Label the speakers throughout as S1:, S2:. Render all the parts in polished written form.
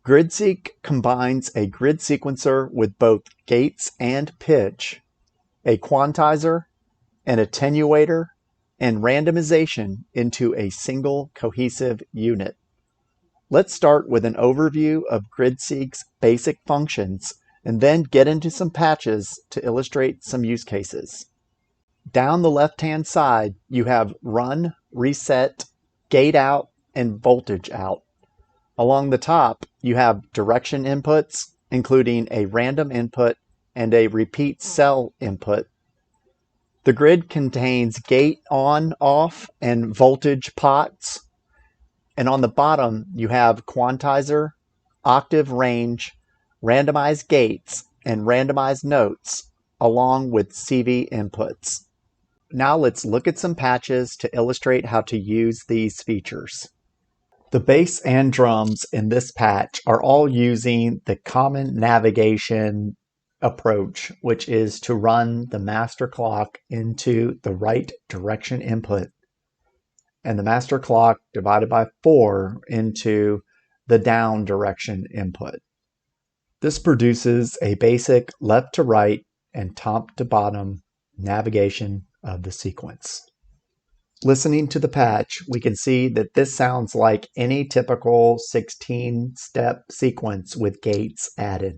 S1: GridSeq combines a grid sequencer with both gates and pitch, a quantizer, an attenuator, and randomization into a single cohesive unit. Let's start with an overview of GridSeq's basic functions and then get into some patches to illustrate some use cases. Down the left-hand side, you have run, reset, gate out, and voltage out. Along the top, you have direction inputs, including a random input and a repeat cell input. The grid contains gate on, off, and voltage pots. And on the bottom, you have quantizer, octave range, randomized gates, and randomized notes, along with CV inputs. Now let's look at some patches to illustrate how to use these features. The bass and drums in this patch are all using the common navigation approach, which is to run the master clock into the right direction input and the master clock divided by 4 into the down direction input. This produces a basic left to right and top to bottom navigation of the sequence. Listening to the patch, we can see that this sounds like any typical 16-step sequence with gates added.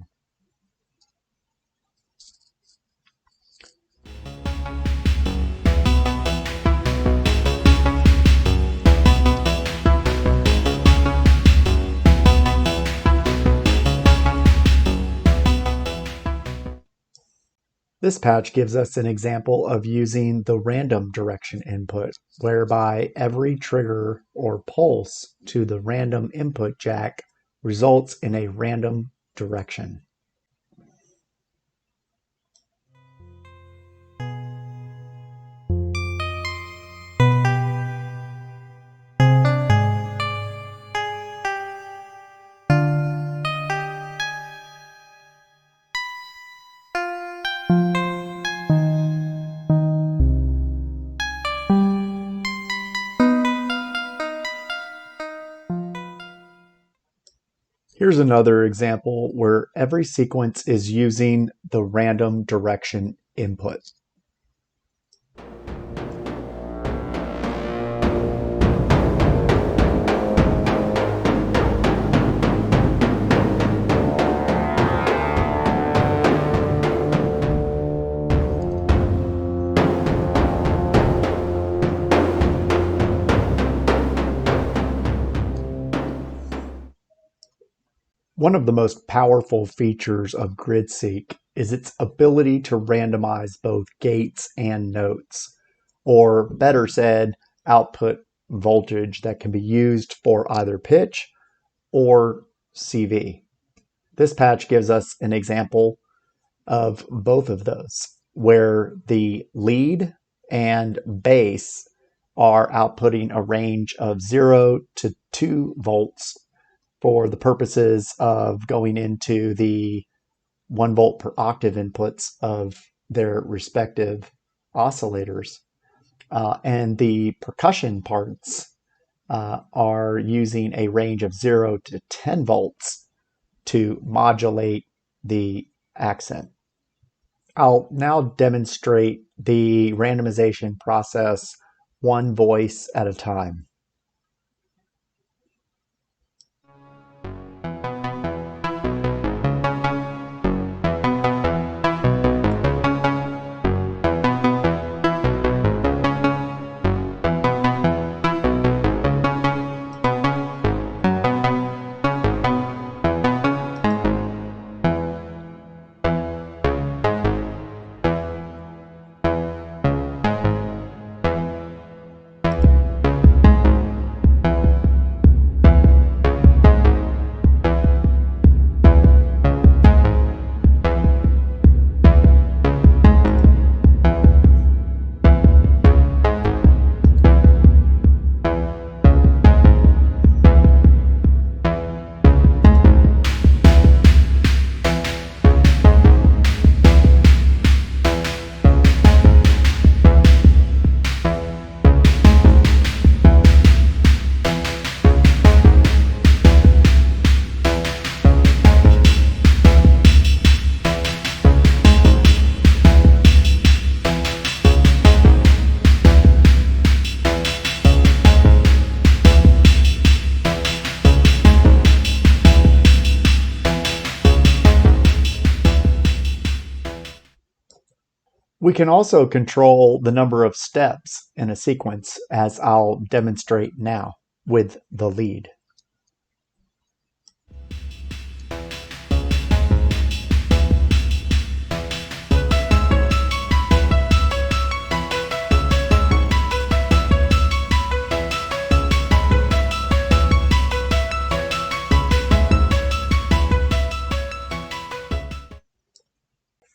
S1: This patch gives us an example of using the random direction input, whereby every trigger or pulse to the random input jack results in a random direction. Here's another example where every sequence is using the random direction input. One of the most powerful features of GridSeq is its ability to randomize both gates and notes, or better said, output voltage that can be used for either pitch or CV. This patch gives us an example of both of those, where the lead and bass are outputting a range of 0 to 2 volts for the purposes of going into the 1 volt per octave inputs of their respective oscillators. And the percussion parts are using a range of 0 to 10 volts to modulate the accent. I'll now demonstrate the randomization process one voice at a time. We can also control the number of steps in a sequence, as I'll demonstrate now with the lead.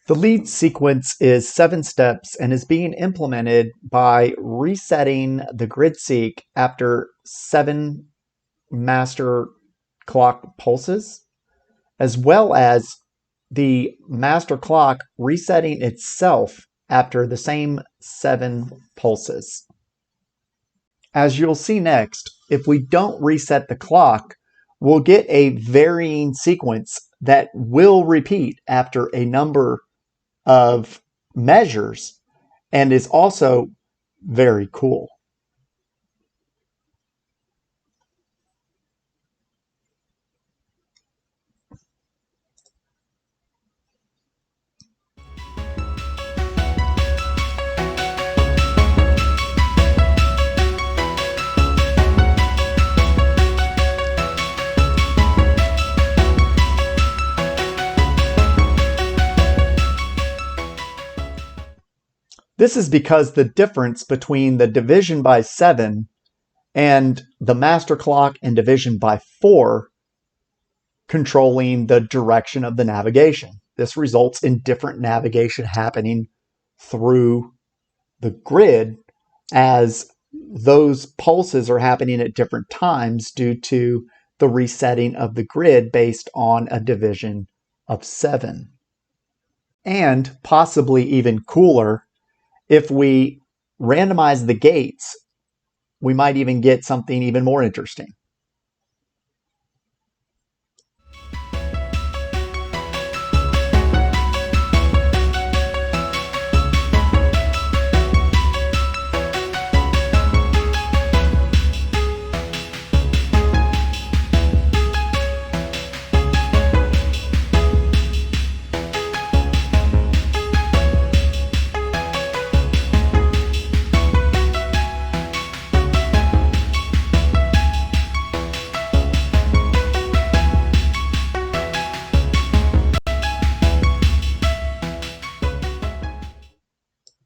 S1: The lead sequence is 7 steps and is being implemented by resetting the GridSeq after 7 master clock pulses, as well as the master clock resetting itself after the same 7 pulses. As you'll see next, if we don't reset the clock, we'll get a varying sequence that will repeat after a number of measures and is also very cool. This is because the difference between the division by 7 and the master clock and division by 4 controlling the direction of the navigation. This results in different navigation happening through the grid as those pulses are happening at different times due to the resetting of the grid based on a division of 7. And possibly even cooler, if we randomize the gates, we might even get something even more interesting.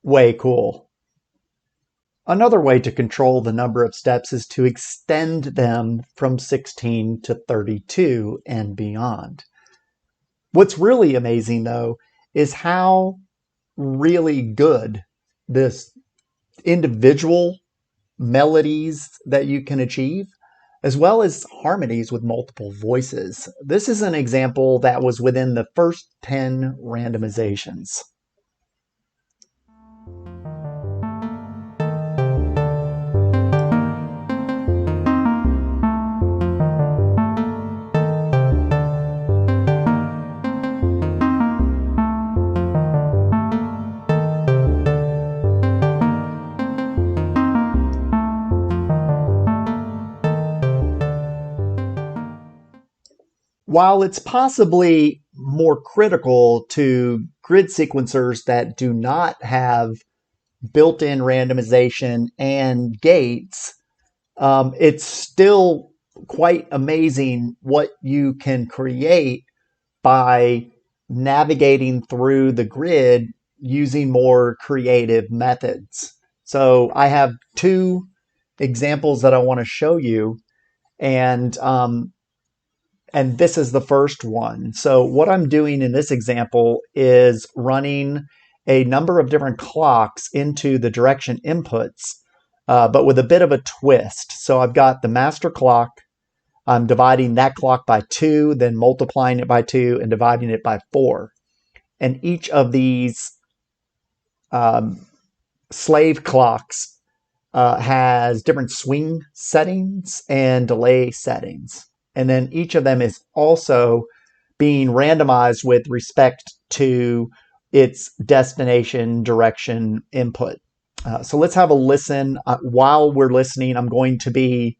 S1: Way cool. Another way to control the number of steps is to extend them from 16 to 32 and beyond. What's really amazing, though, is how really good this individual melodies that you can achieve, as well as harmonies with multiple voices. This is an example that was within the first 10 randomizations. While it's possibly more critical to grid sequencers that do not have built-in randomization and gates, it's still quite amazing what you can create by navigating through the grid using more creative methods. So I have 2 examples that I want to show you, and this is the first one. So what I'm doing in this example is running a number of different clocks into the direction inputs, but with a bit of a twist. So I've got the master clock. I'm dividing that clock by 2, then multiplying it by 2 and dividing it by 4. And each of these slave clocks has different swing settings and delay settings. And then each of them is also being randomized with respect to its destination direction input. So let's have a listen. While we're listening, I'm going to be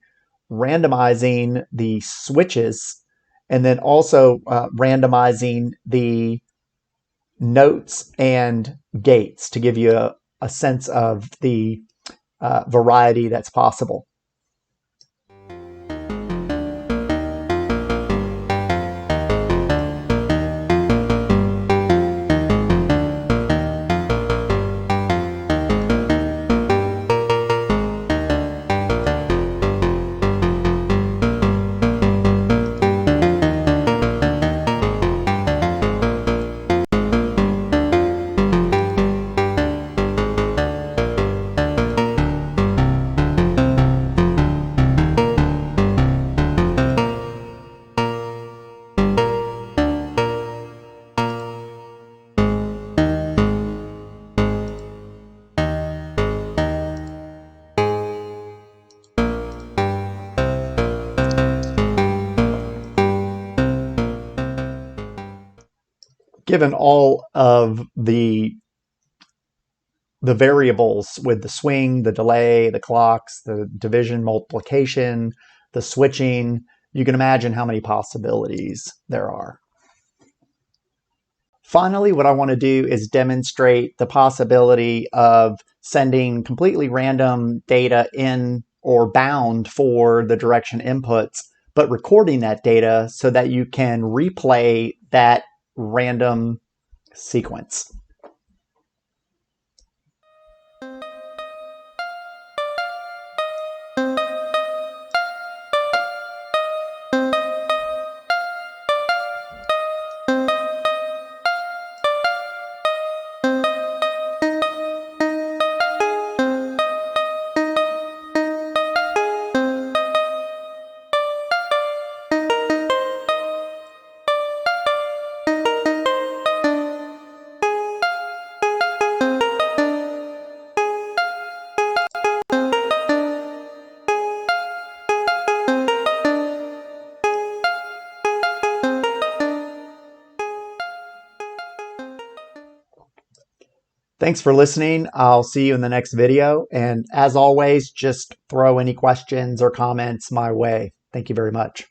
S1: randomizing the switches and then also randomizing the notes and gates to give you a sense of the variety that's possible. Given all of the variables with the swing, the delay, the clocks, the division, multiplication, the switching, you can imagine how many possibilities there are. Finally, what I want to do is demonstrate the possibility of sending completely random data in or bound for the direction inputs, but recording that data so that you can replay that random sequence. Thanks for listening. I'll see you in the next video. And as always, just throw any questions or comments my way. Thank you very much.